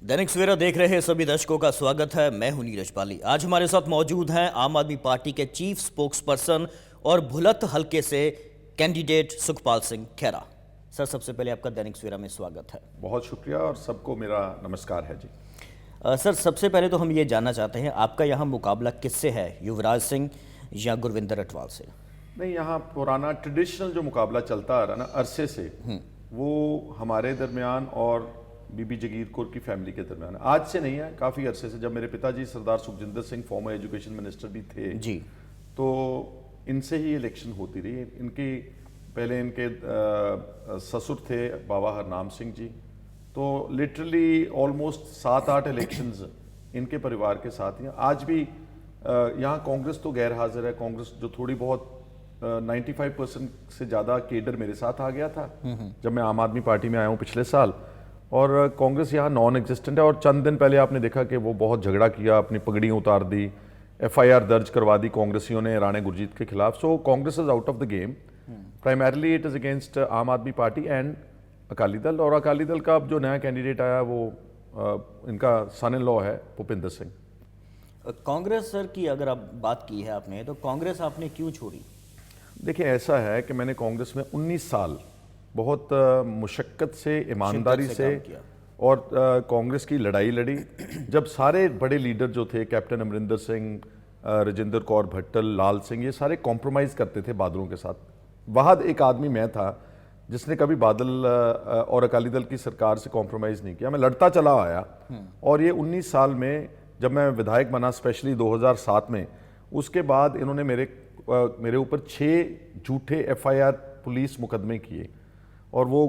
दैनिक सवेरा देख रहे सभी दर्शकों का स्वागत है। मैं हूं नीरज पाली। आज हमारे साथ मौजूद हैं आम आदमी पार्टी के चीफ स्पोक्स पर्सन और भुलत हल्के से कैंडिडेट सुखपाल सिंह खैरा। सर, सबसे पहले आपका दैनिक सवेरा में स्वागत है। बहुत शुक्रिया और सबको मेरा नमस्कार है जी। सर, सबसे पहले तो हम ये जानना चाहते हैं आपका यहाँ मुकाबला किससे है, युवराज सिंह या गुरविंदर अटवाल से? नहीं, यहाँ पुराना ट्रेडिशनल जो मुकाबला चलता आ रहा ना अरसे से, वो हमारे दरमियान और बीबी जगीर कौर की फैमिली के दरमियान आज से नहीं है, काफ़ी अरसे से। जब मेरे पिताजी Sardar Sukhjinder Singh former education minister भी थे जी, तो इनसे ही इलेक्शन होती रही। इनकी पहले इनके ससुर थे बाबा हरनाम सिंह जी, तो लिटरली ऑलमोस्ट 7-8 इलेक्शंस इनके परिवार के साथ ही हैं। आज भी यहाँ कांग्रेस तो गैर हाजिर है। कांग्रेस जो थोड़ी बहुत 95% से ज़्यादा केडर मेरे साथ आ गया था जब मैं आम आदमी पार्टी में आया हूँ पिछले साल, और कांग्रेस यहाँ नॉन एग्जिस्टेंट है। और चंद दिन पहले आपने देखा कि वो बहुत झगड़ा किया, अपनी पगड़ियाँ उतार दी, FIR दर्ज करवा दी कांग्रेसियों ने राणे गुरजीत के खिलाफ। So Congress is out of the game. Primarily it is against Aam Aadmi party and Akali Dal. और अकाली दल का अब जो नया कैंडिडेट आया वो इनका सन इन लॉ है भूपिंदर सिंह। कांग्रेस सर की अगर आप बात की है आपने, तो कांग्रेस आपने क्यों छोड़ी? देखिए, ऐसा है कि मैंने कांग्रेस में 19 साल बहुत मुशक्कत से, ईमानदारी से और कांग्रेस की लड़ाई लड़ी। जब सारे बड़े लीडर जो थे, कैप्टन अमरिंदर सिंह, राजेंद्र कौर भट्टल, लाल सिंह, ये सारे कॉम्प्रोमाइज़ करते थे बादलों के साथ। वहाद एक आदमी मैं था जिसने कभी बादल और अकाली दल की सरकार से कॉम्प्रोमाइज़ नहीं किया। मैं लड़ता चला आया और ये 19 साल में जब मैं विधायक बना, स्पेशली 2007 में, उसके बाद इन्होंने मेरे ऊपर 6 झूठे FIR पुलिस मुकदमे किए। और वो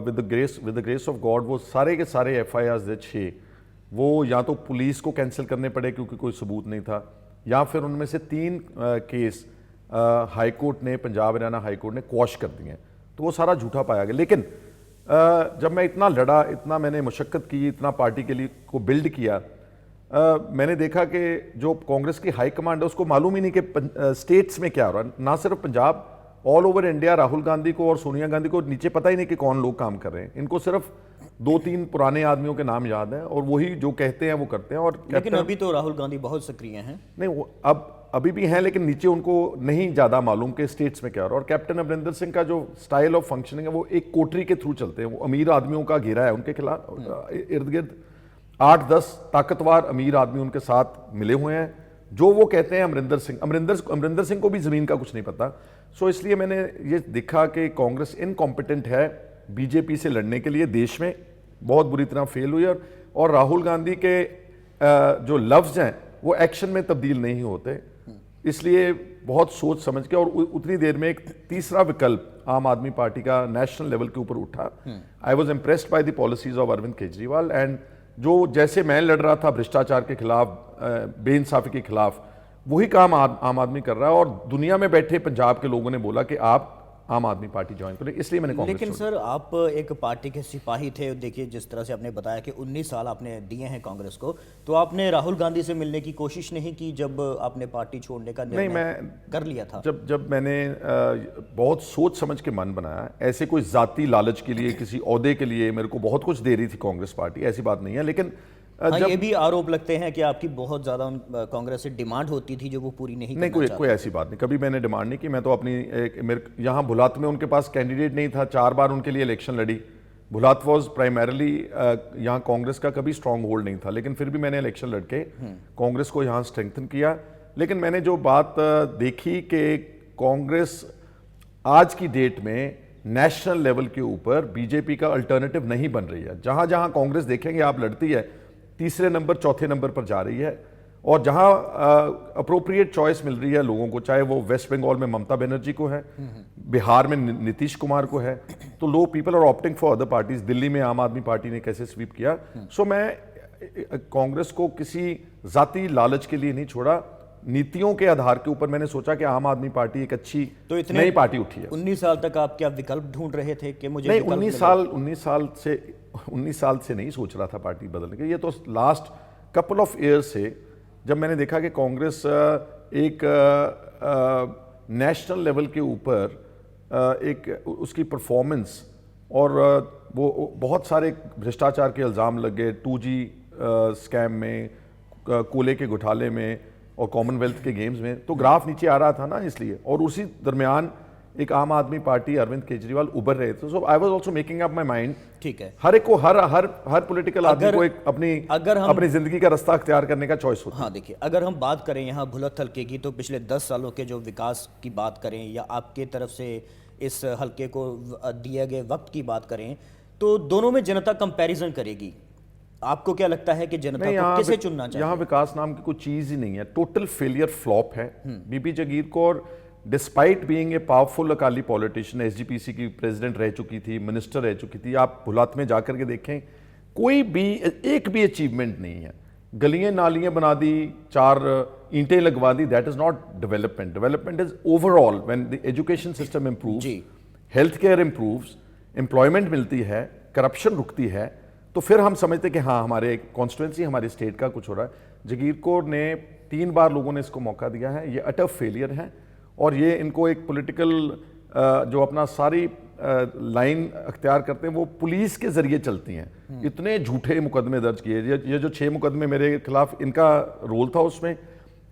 with the grace of God वो सारे के सारे FIRs थे 6, वो या तो पुलिस को कैंसिल करने पड़े क्योंकि कोई सबूत नहीं था, या फिर उनमें से 3 केस हाई कोर्ट ने, पंजाब हरियाणा हाई कोर्ट ने क्वॉश कर दिए। तो वो सारा झूठा पाया गया। लेकिन जब मैं इतना लड़ा, इतना मैंने मुशक्कत की, इतना पार्टी के लिए को बिल्ड किया, मैंने देखा कि जो कांग्रेस की हाई कमांड है उसको मालूम ही नहीं कि स्टेट्स में क्या हो रहा है। ना सिर्फ Punjab, all over India Rahul Gandhi को और सोनिया गांधी को नीचे पता ही नहीं कि कौन लोग काम कर रहे हैं। इनको सिर्फ 2-3 पुराने आदमियों के नाम याद हैं और वही जो कहते हैं वो करते हैं। और लेकिन अभी तो राहुल गांधी बहुत सक्रिय हैं। नहीं, वो अभी भी हैं, लेकिन नीचे उनको नहीं ज़्यादा मालूम कि स्टेट्स में क्या हो रहा है। और कैप्टन अमरिंदर सिंह का जो स्टाइल ऑफ फंक्शनिंग है वो एक कोठरी के थ्रू चलते हैं। वो अमीर आदमियों का घेरा है उनके खिलाफ, इर्द गिर्द 8-10 ताकतवर अमीर आदमी उनके साथ मिले हुए हैं। जो वो कहते हैं अमरिंदर सिंह को भी ज़मीन का कुछ नहीं पता। सो इसलिए मैंने ये देखा कि कांग्रेस इनकॉम्पिटेंट है बीजेपी से लड़ने के लिए, देश में बहुत बुरी तरह फेल हुई। और राहुल गांधी के जो लफ्ज़ हैं वो एक्शन में तब्दील नहीं होते। इसलिए बहुत सोच समझ के और उतनी देर में एक तीसरा विकल्प आम आदमी पार्टी का नेशनल लेवल के ऊपर उठा। I was impressed by the policies of Arvind Kejriwal. And जो जैसे मैं लड़ रहा था भ्रष्टाचार के खिलाफ, बेइंसाफी के खिलाफ, वही काम आम आदमी कर रहा है। और दुनिया में बैठे पंजाब के लोगों ने बोला कि आप आम आदमी पार्टी ज्वाइन करें, इसलिए मैंने कांग्रेस लेकिन सर, आप एक पार्टी के सिपाही थे। देखिए, जिस तरह से आपने बताया कि 19 साल आपने दिए हैं कांग्रेस को, तो आपने राहुल गांधी से मिलने की कोशिश नहीं की जब आपने पार्टी छोड़ने का निर्णय कर लिया था? जब मैंने बहुत सोच समझ के मन बनाया, ऐसे कोई जाती लालच के लिए, किसी ओहदे के लिए मेरे को बहुत कुछ दे रही थी कांग्रेस पार्टी, ऐसी बात नहीं है। लेकिन ये भी आरोप लगते हैं कि आपकी बहुत ज़्यादा कांग्रेस से डिमांड होती थी जो वो पूरी नहीं करना चाहती। कोई ऐसी बात नहीं, कभी मैंने डिमांड नहीं की। मैं तो अपनी मेरे यहाँ भुलात में उनके पास कैंडिडेट नहीं था, 4 बार उनके लिए इलेक्शन लड़ी। भुलात वॉज प्राइमरली यहाँ कांग्रेस का कभी स्ट्रांग होल्ड नहीं था, लेकिन फिर भी मैंने इलेक्शन लड़के कांग्रेस को यहाँ स्ट्रेंथन किया। लेकिन मैंने जो बात देखी कि कांग्रेस आज की डेट में नेशनल लेवल के ऊपर बीजेपी का अल्टरनेटिव नहीं बन रही है। जहाँ जहाँ कांग्रेस देखेंगे आप लड़ती है, तीसरे नंबर, चौथे नंबर पर जा रही है। और जहां अप्रोप्रिएट चॉइस मिल रही है लोगों को, चाहे वो वेस्ट बंगाल में ममता बनर्जी को है, बिहार में नीतीश कुमार को है, तो लो people are opting for other parties. Delhi में आम आदमी पार्टी ने कैसे स्वीप किया। सो मैं कांग्रेस को किसी जाती लालच के लिए नहीं छोड़ा, नीतियों के आधार के ऊपर मैंने सोचा कि आम आदमी पार्टी एक अच्छी नई पार्टी उठी है। 19 साल तक आप क्या विकल्प ढूंढ रहे थे कि मुझे? नहीं, 19 साल से नहीं सोच रहा था पार्टी बदलने के। ये तो लास्ट कपल ऑफ ईयर से जब मैंने देखा कि कांग्रेस एक नेशनल लेवल के ऊपर एक उसकी परफॉर्मेंस और वो बहुत सारे भ्रष्टाचार के इल्ज़ाम लग गए, 2G स्कैम में, कोले के घोटाले में और कॉमनवेल्थ के गेम्स में, तो ग्राफ नीचे आ रहा था ना, इसलिए। और उसी दरमियान एक आम आदमी पार्टी, अरविंद केजरीवाल उभर रहे थे। So I was also making up my mind. ठीक है, हर एक को, हर पॉलिटिकल आदमी को एक अपनी जिंदगी का रास्ता अख्तियार करने का चॉइस होता है। हाँ देखिए, अगर हम बात करें यहाँ भुलत हल्के की, तो पिछले 10 सालों के जो विकास की बात करें या आपके तरफ से इस हल्के को दिए गए वक्त की बात करें, तो दोनों में जनता कंपैरिजन करेगी। आपको क्या लगता है कि जनता को किसे चुनना चाहिए? यहाँ विकास नाम की कोई चीज ही नहीं है, टोटल फेलियर, फ्लॉप है। Bibi Jagir Kaur despite being a powerful Akali politician, SGPC की प्रेसिडेंट रह चुकी थी, मिनिस्टर रह चुकी थी। आप भुलात में जाकर के देखें, कोई भी एक भी अचीवमेंट नहीं है। गलियां नालियां बना दी, 4 ईंटें लगवा दी, that is not development. Development is overall when the education system improves, health care improves, employment मिलती है, करप्शन रुकती है, तो फिर हम समझते कि हाँ, हमारे कॉन्स्टिट्यूंसी, हमारे स्टेट का कुछ हो रहा है। जगीर कौर ने 3 बार लोगों ने इसको मौका दिया है, ये अटर फेलियर है। और ये इनको एक पॉलिटिकल जो अपना सारी लाइन अख्तियार करते हैं, वो पुलिस के जरिए चलती हैं। इतने झूठे मुकदमे दर्ज किए, ये जो 6 मुकदमे मेरे खिलाफ, इनका रोल था उसमें।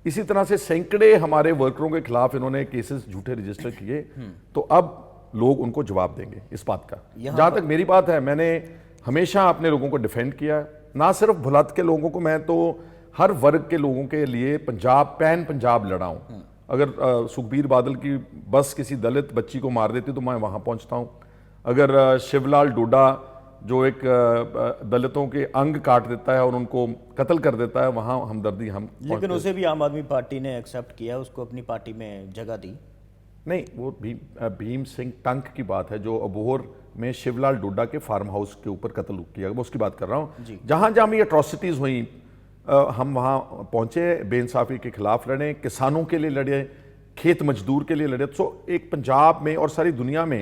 इसी तरह से सैकड़े हमारे वर्करों के खिलाफ इन्होंने केसेस झूठे रजिस्टर किए। तो अब लोग उनको जवाब देंगे इस बात का। जहां तक मेरी बात है, मैंने हमेशा अपने लोगों को डिफेंड किया, ना सिर्फ भुलात के लोगों को, मैं तो हर वर्ग के लोगों के लिए पैन पंजाब लड़ा हूं। अगर सुखबीर बादल की बस किसी दलित बच्ची को मार देती तो मैं वहां पहुंचता हूं। अगर शिवलाल डोडा जो एक दलितों के अंग काट देता है और उनको कत्ल कर देता है, वहां हमदर्दी हम। लेकिन उसे भी आम आदमी पार्टी ने एक्सेप्ट किया, उसको अपनी पार्टी में जगह दी। नहीं, वो भीम सिंह टंक की बात है, जो अबोहर में शिवलाल डोडा के फार्म हाउस के ऊपर कत्ल किया, वो उसकी बात कर रहा हूँ। जहां जहां भी अट्रॉसिटीज हुई, हम वहाँ पहुँचे, बेइंसाफ़ी के खिलाफ लड़े, किसानों के लिए लड़े, खेत मजदूर के लिए लड़े। सो एक पंजाब में और सारी दुनिया में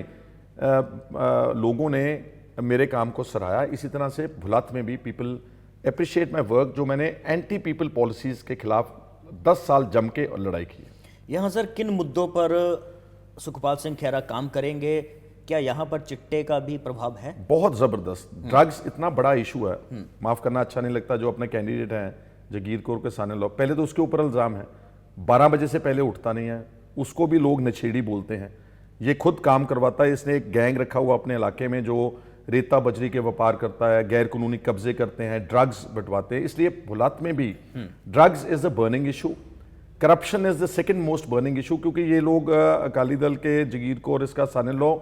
लोगों ने मेरे काम को सराहा। इसी तरह से भुलात में भी पीपल अप्रिशिएट माई वर्क, जो मैंने एंटी पीपल पॉलिसीज़ के खिलाफ 10 साल जम के लड़ाई की। यहाँ सर किन मुद्दों पर सुखपाल सिंह खेरा काम करेंगे? क्या यहाँ पर चिट्टे का भी प्रभाव है? बहुत ज़बरदस्त। ड्रग्स इतना बड़ा इशू है, माफ़ करना अच्छा नहीं लगता, जो अपने कैंडिडेट हैं जगीर कौर के सामने लोग, पहले तो उसके ऊपर इल्ज़ाम है 12 बजे से पहले उठता नहीं है, उसको भी लोग नछेड़ी बोलते हैं। ये खुद काम करवाता है, इसने एक गैंग रखा हुआ अपने इलाके में जो रेता बजरी के व्यापार करता है, गैर कानूनी कब्जे करते हैं, ड्रग्स बंटवाते हैं। इसलिए भुलात में भी drugs is a burning issue, corruption is the second most burning issue, क्योंकि ये लोग अकाली दल के जगीर कौर, इसका सन इन लॉ,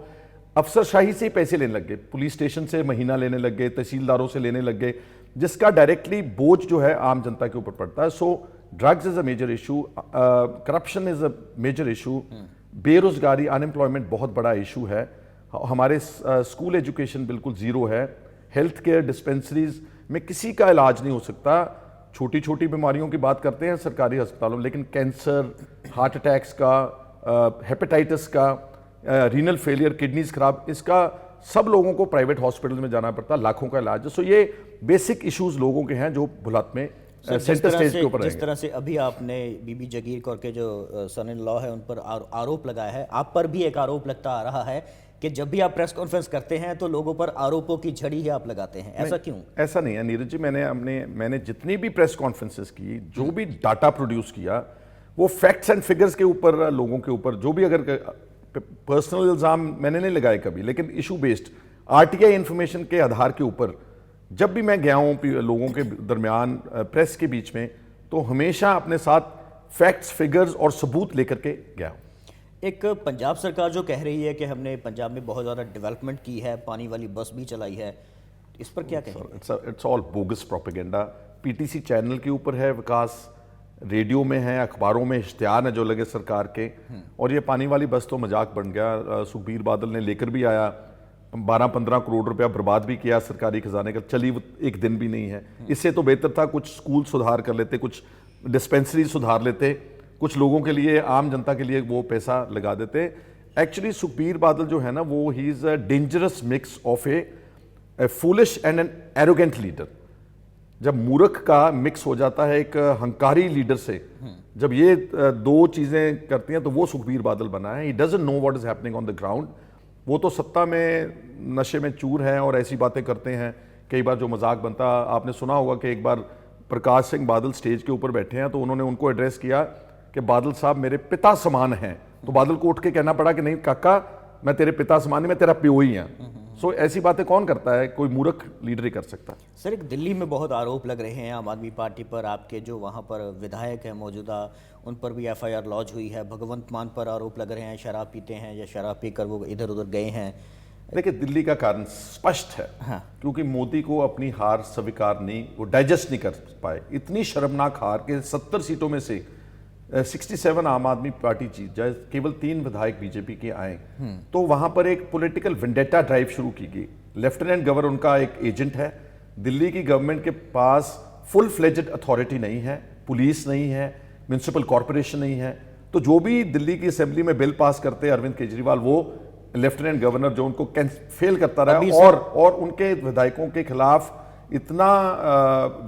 अफसरशाही से ही पैसे लेने लग गए, पुलिस स्टेशन से महीना लेने लग गए, तहसीलदारों से लेने लग गए, जिसका डायरेक्टली बोझ जो है आम जनता के ऊपर पड़ता है। So drugs is a major issue, corruption is a major issue, बेरोजगारी, अनएम्प्लॉयमेंट बहुत बड़ा इशू है। हमारे स्कूल एजुकेशन बिल्कुल ज़ीरो है, हेल्थ केयर डिस्पेंसरीज में किसी का इलाज नहीं हो सकता। छोटी छोटी बीमारियों की बात करते हैं सरकारी अस्पतालों में, लेकिन कैंसर, हार्ट अटैक्स का, हेपेटाइटिस का, रीनल फेलियर, किडनीज खराब, इसका सब लोगों को प्राइवेट हॉस्पिटल में जाना पड़ता है, लाखों का इलाज। सो ये बेसिक इश्यूज लोगों के हैं जो भुलात में सेंटर स्टेज के ऊपर। जिस तरह से अभी आपने बीबी जगीर कौर के जो सन इन लॉ है उन पर आरोप लगाया है, आप पर भी एक आरोप लगता आ रहा है कि जब भी आप प्रेस कॉन्फ्रेंस करते हैं तो लोगों पर आरोपों की झड़ी ही आप लगाते हैं, ऐसा क्यों? ऐसा नहीं है नीरज जी, मैंने जितनी भी प्रेस कॉन्फ्रेंसेस की, जो भी डाटा प्रोड्यूस किया, वो फैक्ट्स एंड फिगर्स के ऊपर, लोगों के ऊपर, जो भी अगर पर्सनल इल्ज़ाम मैंने नहीं लगाए कभी, लेकिन इशू बेस्ड आरटीआई इंफॉर्मेशन के आधार के ऊपर जब भी मैं गया हूँ लोगों के दरमियान, प्रेस के बीच में, तो हमेशा अपने साथ फैक्ट्स, फिगर्स और सबूत लेकर के गया हूँ। एक पंजाब सरकार जो कह रही है कि हमने पंजाब में बहुत ज़्यादा डेवलपमेंट की है, पानी वाली बस भी चलाई है, इस पर क्या कहें? It's all bogus propaganda. PTC channel के ऊपर है विकास, रेडियो में है, अखबारों में इश्तिहार है जो लगे सरकार के, और ये पानी वाली बस तो मजाक बन गया। सुखबीर बादल ने लेकर भी आया, 12-15 करोड़ रुपया बर्बाद भी किया सरकारी खजाने का, चली एक दिन भी नहीं है। इससे तो बेहतर था कुछ स्कूल सुधार कर लेते, कुछ डिस्पेंसरी सुधार लेते, कुछ लोगों के लिए, आम जनता के लिए वो पैसा लगा देते। एक्चुअली सुखबीर बादल जो है ना, वो ही is a dangerous mix of a foolish and an arrogant leader. जब मूर्ख का मिक्स हो जाता है एक हंकारी लीडर से, जब ये दो चीज़ें करती हैं, तो वो सुखबीर बादल बना है। He doesn't know what is happening on the ground. वो तो सत्ता में नशे में चूर है और ऐसी बातें करते हैं कई बार जो मजाक बनता, आपने सुना होगा कि एक बार प्रकाश सिंह बादल स्टेज के ऊपर बैठे हैं तो उन्होंने उनको एड्रेस किया कि बादल साहब मेरे पिता समान हैं, तो बादल को उठ के कहना पड़ा कि नहीं काका, मैं तेरे पिता समान नहीं, मैं तेरा प्यो ही हैं। सो ऐसी बातें कौन करता है? कोई मूर्ख लीडर ही कर सकता है। सर, एक दिल्ली में बहुत आरोप लग रहे हैं आम आदमी पार्टी पर, आपके जो वहाँ पर विधायक हैं मौजूदा, उन पर भी एफआईआर लॉन्च हुई है। भगवंत मान पर आरोप लग रहे हैं शराब पीते हैं या शराब पीकर वो इधर उधर गए हैं। देखिए, दिल्ली का कारण स्पष्ट है। हाँ। क्योंकि मोदी को अपनी हार स्वीकार नहीं, वो डाइजेस्ट नहीं कर पाए। इतनी शर्मनाक हार के 70 सीटों में से 67 आम आदमी पार्टी जीत जाए, केवल 3 विधायक बीजेपी के आए, तो वहां पर एक पॉलिटिकल वेंडेटा ड्राइव शुरू की गई। लेफ्टिनेंट गवर्नर उनका एक एजेंट है। दिल्ली की गवर्नमेंट के पास फुल फ्लेजेड अथॉरिटी नहीं है, पुलिस नहीं है, म्यूनिसिपल कॉरपोरेशन नहीं है। तो जो भी दिल्ली की असेंबली में बिल पास करते अरविंद केजरीवाल, वो लेफ्टिनेंट गवर्नर जो उनको फेल करता रहा, और उनके विधायकों के खिलाफ इतना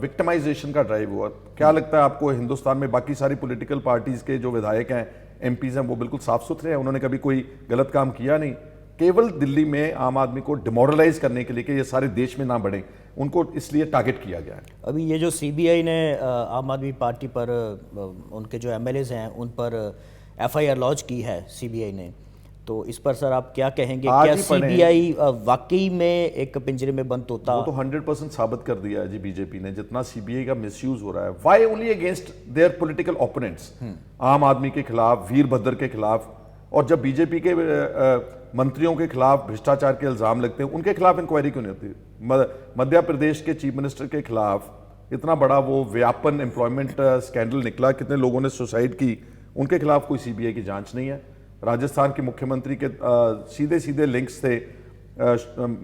विक्टिमाइजेशन का ड्राइव हुआ। क्या लगता है आपको, हिंदुस्तान में बाकी सारी पॉलिटिकल पार्टीज के जो विधायक हैं, एमपीज हैं, वो बिल्कुल साफ सुथरे हैं? उन्होंने कभी कोई गलत काम किया नहीं। केवल दिल्ली में आम आदमी को डिमोरलाइज करने के लिए कि ये सारे देश में ना बढ़े, उनको इसलिए टारगेट किया गया है। अभी ये जो सीबीआई ने आम आदमी पार्टी पर, उनके जो एमएलएज हैं उन पर एफआईआर लॉन्च की है सीबीआई ने, तो इस पर सर आप क्या कहेंगे? क्या सीबीआई वाकई में एक पिंजरे में बंद तोता? वो तो 100% साबित कर दिया है जी बीजेपी ने। जितना सीबीआई का मिसयूज हो रहा है, why only against their political opponents, Aam Aadmi के खिलाफ, वीरभद्र के खिलाफ। और जब बीजेपी के मंत्रियों के खिलाफ भ्रष्टाचार के इल्जाम लगते हैं, उनके खिलाफ इंक्वायरी क्यों नहीं होती? मध्य प्रदेश के चीफ मिनिस्टर के खिलाफ इतना बड़ा वो व्यापन एम्प्लॉयमेंट स्कैंडल निकला, कितने लोगों ने सुसाइड की, उनके खिलाफ कोई सीबीआई की जांच नहीं है। राजस्थान के मुख्यमंत्री के सीधे सीधे लिंक्स थे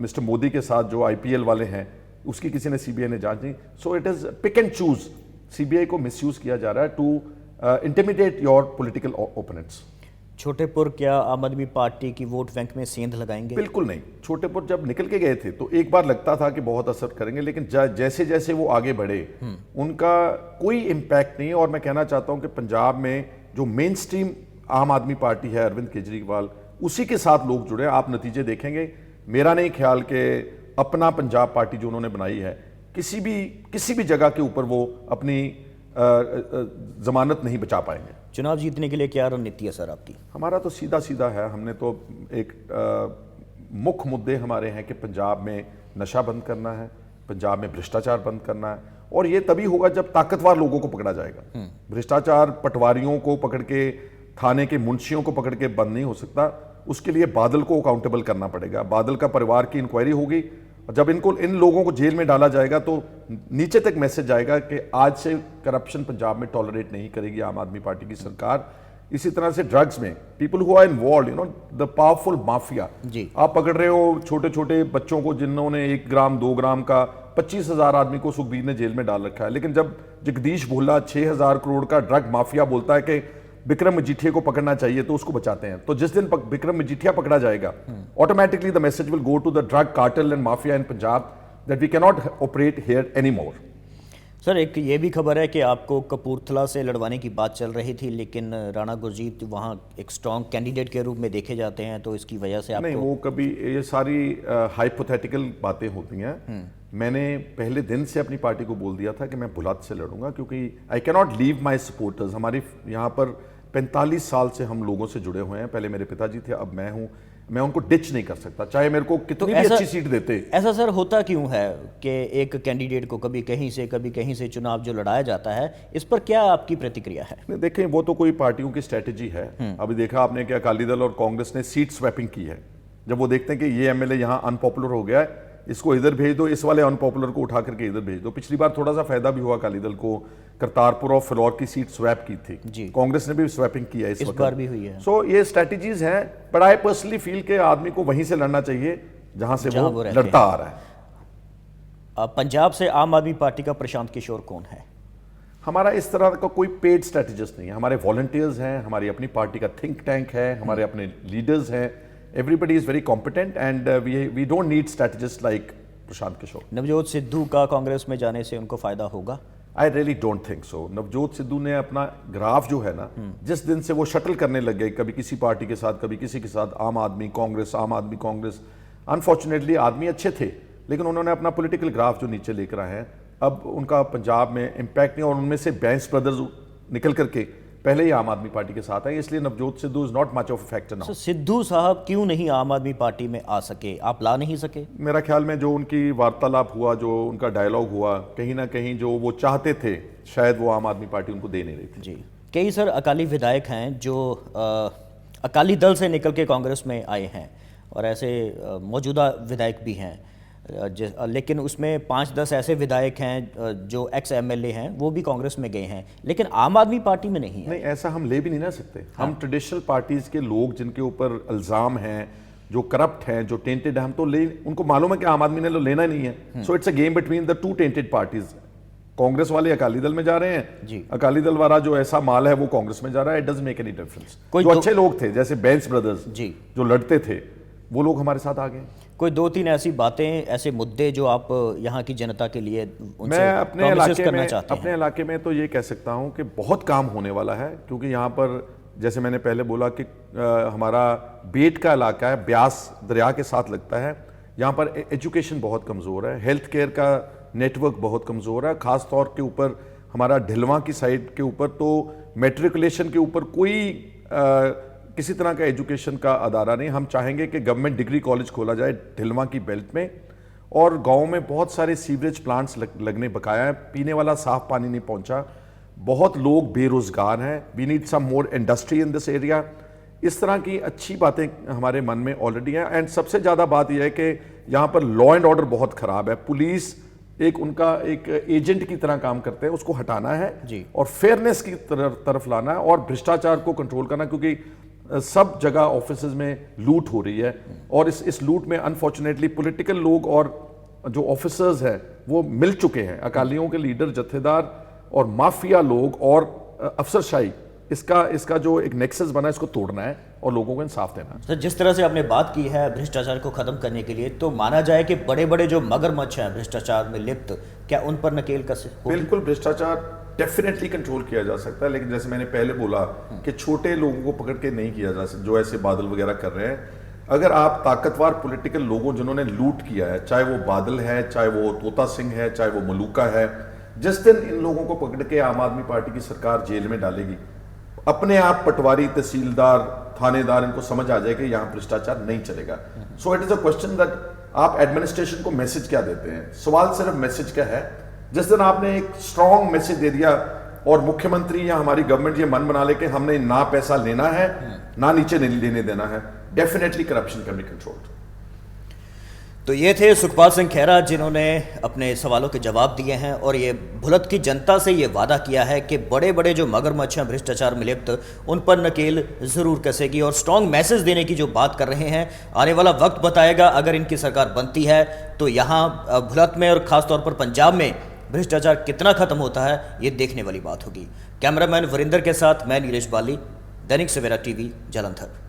मिस्टर मोदी के साथ, जो आईपीएल वाले हैं, उसकी किसी ने सीबीआई ने जांच नहीं। So it is pick and choose. CBI को मिसयूज किया जा रहा है to intimidate your political opponents. Chhotepur क्या आम आदमी पार्टी की वोट बैंक में सेंध लगाएंगे? बिल्कुल नहीं। छोटेपुर जब निकल के गए थे तो एक बार लगता था कि बहुत असर करेंगे, लेकिन जैसे जैसे वो आगे बढ़े उनका कोई इम्पैक्ट नहीं। और मैं कहना चाहता हूं कि पंजाब में जो मेन स्ट्रीम आम आदमी पार्टी है, अरविंद केजरीवाल, उसी के साथ लोग जुड़े। आप नतीजे देखेंगे। मेरा नहीं ख्याल कि अपना पंजाब पार्टी जो उन्होंने बनाई है, किसी भी जगह के ऊपर वो अपनी जमानत नहीं बचा पाएंगे। चुनाव जीतने के लिए क्या रणनीति है सर आपकी? हमारा तो सीधा सीधा है। हमने तो एक मुख्य मुद्दे हमारे हैं कि पंजाब में नशा बंद करना है, पंजाब में भ्रष्टाचार बंद करना है। और ये तभी होगा जब ताकतवर लोगों को पकड़ा जाएगा। भ्रष्टाचार पटवारियों को पकड़ के, थाने के मुंशियों को पकड़ के बंद नहीं हो सकता। उसके लिए बादल को अकाउंटेबल करना पड़ेगा। बादल का परिवार की इंक्वायरी होगी, और जब इन लोगों को जेल में डाला जाएगा तो नीचे तक मैसेज जाएगा कि आज से करप्शन पंजाब में टॉलरेट नहीं करेगी आम आदमी पार्टी की सरकार। इसी तरह से ड्रग्स में people who are involved, the powerful mafia, आप पकड़ रहे हो छोटे छोटे बच्चों को जिन्होंने 1 ग्राम 2 ग्राम का 25,000 आदमी को सुखबीर ने जेल में डाल रखा है। लेकिन जब जगदीश भोला 6,000 करोड़ का ड्रग माफिया बोलता है कि विक्रम मजीठिया को पकड़ना चाहिए, तो उसको बचाते हैं। तो जिस दिन विक्रम मजीठिया पकड़ा जाएगा, automatically the message will go to the drug cartel and mafia in Punjab that we can not operate here any more. Sir, एक ये भी खबर है कि आपको कपूरथला से लड़वाने की बात चल रही थी, लेकिन राणा गुरजीत वहाँ एक स्ट्रॉन्ग कैंडिडेट के रूप में देखे जाते हैं, तो इसकी वजह से आपको... नहीं, वो कभी, ये सारी हाइपोथेटिकल बातें होती हैं। मैंने पहले दिन से अपनी पार्टी को बोल दिया था कि मैं बुलंद से लड़ूंगा, क्योंकि I can not leave my supporters. हमारी यहाँ पर 45 साल से हम लोगों से जुड़े हुए हैं। पहले मेरे पिताजी थे, अब मैं हूँ। मैं उनको डिच नहीं कर सकता, चाहे मेरे को कितनी भी अच्छी सीट देते। ऐसा सर होता क्यों है कि एक कैंडिडेट को कभी कहीं से चुनाव जो लड़ाया जाता है, इस पर क्या आपकी प्रतिक्रिया है? देखें, वो तो कोई पार्टियों की स्ट्रेटेजी है। अभी देखा आपने कि अकाली दल और कांग्रेस ने सीट स्वैपिंग की है। जब वो देखते हैं कि ये एमएलए यहाँ अनपॉपुलर हो गया है, इसको इधर भेज दो, इस वाले अनपॉपुलर को उठा करके इधर भेज दो। पिछली बार थोड़ा सा फायदा भी हुआ अकाली दल को, करतारपुर और फिलौर की सीट स्वैप की थी। कांग्रेस ने भी स्वैपिंग किया है, इस बार भी हुई है। सो ये स्ट्रेटजीज हैं, बट आई पर्सनली फील के आदमी को वहीं से लड़ना चाहिए जहां से वो लड़ता आ रहा है। पंजाब से आम आदमी पार्टी का प्रशांत किशोर कौन है? हमारा इस तरह का कोई पेड स्ट्रेटेजिस्ट नहीं है। हमारे वॉलंटियर्स हैं, हमारी अपनी पार्टी का थिंक टैंक है, हमारे अपने लीडर्स हैं। Everybody is very competent and we don't need strategists like Prashant Kishor. Navjot Sidhu का कांग्रेस में जाने से उनको फायदा होगा? I really don't think so। Navjot Sidhu ने अपना ग्राफ जो है ना, जिस दिन से वो शटल करने लग गए, कभी किसी पार्टी के साथ, कभी किसी के साथ, आम आदमी कांग्रेस, अनफॉर्चुनेटली आदमी अच्छे थे, लेकिन उन्होंने अपना पॉलिटिकल ग्राफ जो नीचे लेकर आए हैं, अब उनका पंजाब में इम्पैक्ट नहीं, और उनमें से बैंस ब्रदर्स निकल करके पहले ही आम आदमी पार्टी के साथ है, इसलिए Navjot Sidhu is not much of a factor now. Sidhu साहब क्यों नहीं आम आदमी पार्टी में आ सके, आप ला नहीं सके? मेरा ख्याल में जो उनकी वार्तालाप हुआ, जो उनका डायलॉग हुआ, कहीं ना कहीं जो वो चाहते थे शायद वो आम आदमी पार्टी उनको दे नहीं रही थी। जी, कई सर अकाली विधायक हैं जो अकाली दल से निकल के कांग्रेस में आए हैं, और ऐसे मौजूदा विधायक भी हैं, लेकिन उसमें 5-10 ऐसे विधायक हैं जो एक्स एमएलए हैं, वो भी कांग्रेस में गए हैं, लेकिन आम आदमी पार्टी में नहीं है। नहीं, ऐसा हम ले भी नहीं ना सकते। हम ट्रेडिशनल पार्टीज के लोग जिनके ऊपर इल्जाम हैं, जो करप्ट हैं, जो टेंटेड है, हम तो ले, उनको मालूम है कि आम आदमी ने तो लेना नहीं है। So it's a game between the two tainted parties. Congress वाले अकाली दल में जा रहे हैं जी, अकाली दल वाला जो ऐसा माल है वो कांग्रेस में जा रहा है। It doesn't make any difference. जो अच्छे लोग थे जैसे बैंस ब्रदर्स जी, जो लड़ते थे, वो लोग हमारे साथ आ गए। कोई 2-3 ऐसी बातें, ऐसे मुद्दे जो आप यहाँ की जनता के लिए उनसे मैं अपने promises करना चाहते हैं? अपने इलाके में तो ये कह सकता हूँ कि बहुत काम होने वाला है, क्योंकि यहाँ पर जैसे मैंने पहले बोला कि हमारा बेट का इलाका है, ब्यास दरिया के साथ लगता है। यहाँ पर एजुकेशन बहुत कमज़ोर है, हेल्थ केयर का नेटवर्क बहुत कमज़ोर है, ख़ास तौर के ऊपर हमारा ढिलवा की साइड के ऊपर तो मैट्रिकुलेशन के ऊपर कोई किसी तरह का एजुकेशन का अदारा नहीं। हम चाहेंगे कि गवर्नमेंट डिग्री कॉलेज खोला जाए ढिलवा की बेल्ट में, और गांव में बहुत सारे सीवरेज प्लांट्स लगने बकाया है, पीने वाला साफ पानी नहीं पहुंचा, बहुत लोग बेरोजगार हैं। We need some more industry in this area. इस तरह की अच्छी बातें हमारे मन में ऑलरेडी हैं। एंड सबसे ज़्यादा बात यह है कि यहाँ पर लॉ एंड ऑर्डर बहुत ख़राब है। पुलिस उनका एक एजेंट की तरह काम करते हैं, उसको हटाना है जी, और फेयरनेस की तरफ लाना है, और भ्रष्टाचार को कंट्रोल करना, क्योंकि सब जगह ऑफिसेज में लूट हो रही है, और इस लूट में अनफॉर्चुनेटली पॉलिटिकल लोग और जो ऑफिसर्स हैं वो मिल चुके हैं। अकालियों के लीडर, जत्थेदार और माफिया लोग और अफसरशाही, इसका जो एक नेक्सस बना है, इसको तोड़ना है और लोगों को इंसाफ देना है। सर, जिस तरह से आपने बात की है भ्रष्टाचार को खत्म करने के लिए, तो माना जाए कि बड़े बड़े जो मगरमच्छ हैं भ्रष्टाचार में लिप्त, क्या उन पर नकेल कस होगी? बिल्कुल, भ्रष्टाचार डेफिनेटली कंट्रोल किया जा सकता है, लेकिन जैसे मैंने पहले बोला कि छोटे लोगों को पकड़ के नहीं किया जा सकता, जो ऐसे बादल वगैरह कर रहे हैं। अगर आप ताकतवर पॉलिटिकल लोगों जिन्होंने लूट किया है, चाहे वो बादल है, चाहे वो तोता सिंह है, चाहे वो मलूका है, जिस दिन इन लोगों को पकड़ के आम आदमी पार्टी की सरकार जेल में डालेगी, अपने आप पटवारी, तहसीलदार, थानेदार इनको समझ आ जाए कि यहाँ भ्रष्टाचार नहीं चलेगा। सो it is a question that आप एडमिनिस्ट्रेशन को मैसेज क्या देते हैं। सवाल सिर्फ मैसेज का है। जिस दिन आपने एक स्ट्रॉन्ग मैसेज दे दिया और मुख्यमंत्री या हमारी गवर्नमेंट ये मन बना ले कि हमने ना पैसा लेना है ना नीचे नहीं लेने देना है, definitely corruption can be controlled. तो ये थे सुखपाल सिंह खेरा, जिन्होंने अपने सवालों के जवाब दिए हैं, और ये भुलत की जनता से ये वादा किया है कि बड़े बड़े जो मगरमच्छ हैं भ्रष्टाचार में लिप्त, उन पर नकेल ज़रूर कसेगी, और स्ट्रॉन्ग मैसेज देने की जो बात कर रहे हैं, आने वाला वक्त बताएगा। अगर इनकी सरकार बनती है तो यहाँ भुलत में और ख़ासतौर पर पंजाब में भ्रष्टाचार कितना खत्म होता है, ये देखने वाली बात होगी। कैमरामैन वरिंदर के साथ मैं नीरज बाली, दैनिक सवेरा टीवी, जालंधर।